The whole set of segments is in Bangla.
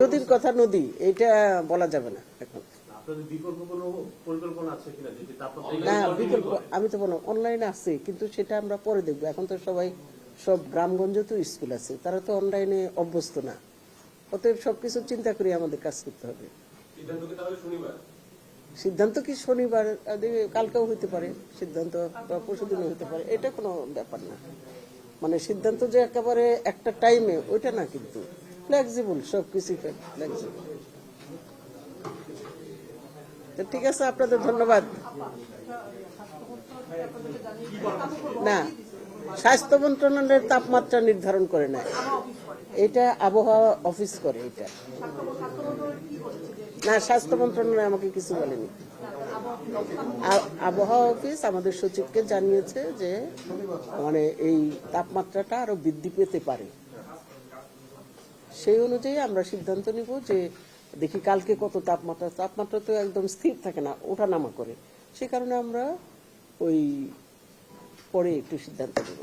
নদীর কথা নদী এটা বলা যাবে না এখন। না বিকল্প আমি তো বলো অনলাইনে আছে, কিন্তু সেটা আমরা পরে দেখবো। এখন তো সবাই সব গ্রামগঞ্জে তো স্কুল আছে, তারা তো অনলাইনে অভ্যস্ত না। অতএব সবকিছু চিন্তা করে আমাদের কাজ করতে হবে। সিদ্ধান্ত কি শনিবার, কালকেও হইতে পারে সিদ্ধান্ত, বা পরশুদিনও হইতে পারে, এটা কোনো ব্যাপার না। মানে সিদ্ধান্ত যে একেবারে একটা টাইমে ওইটা না, কিন্তু ফ্লেক্সিবল, সবকিছু ফ্লেক্সিবল। ঠিক আছে, আপনাদের ধন্যবাদ। না, স্বাস্থ্য মন্ত্রণালয়ের তাপমাত্রা নির্ধারণ করে না, এটা আবহাওয়া অফিস করে। এটা না, স্বাস্থ্য মন্ত্রণালয় আমাকে কিছু বলেনি। আবহাওয়া অফিস আমাদের সচিবকে জানিয়েছে যে মানে এই তাপমাত্রাটা আরো বৃদ্ধি পেতে পারে। সেই অনুযায়ী আমরা সিদ্ধান্ত নিব যে দেখি কালকে কত তাপমাত্রা। তাপমাত্রা তো একদম স্থির থাকে না, ওঠানামা করে। সে কারণে আমরা ওই পরে একটু সিদ্ধান্ত নেব।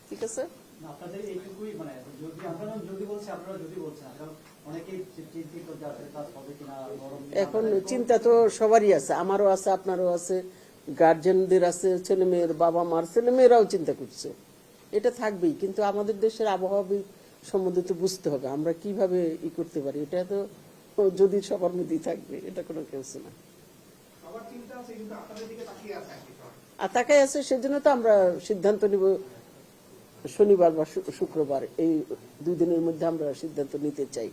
ঠিক আছে, এখন চিন্তা তো সবারই আছে, আমারও আছে, আপনারও আছে, গার্জেনদের আছে, ছেলে মেয়ের বাবা মার ছেলে মেয়েরাও চিন্তা করছে। এটা থাকবেই, কিন্তু আমাদের দেশের আবহাওয়াবিদ সম্বন্ধে তো বুঝতে হবে আমরা কিভাবে করতে পারি। এটা তো যদি সবার মধ্যেই থাকবে, এটা কোনো কেউ না। আর তাকাই আছে, সেজন্য তো আমরা সিদ্ধান্ত নিব শনিবার বা শুক্রবার, এই 2 দিনের মধ্যে আমরা সিদ্ধান্ত নিতে চাই।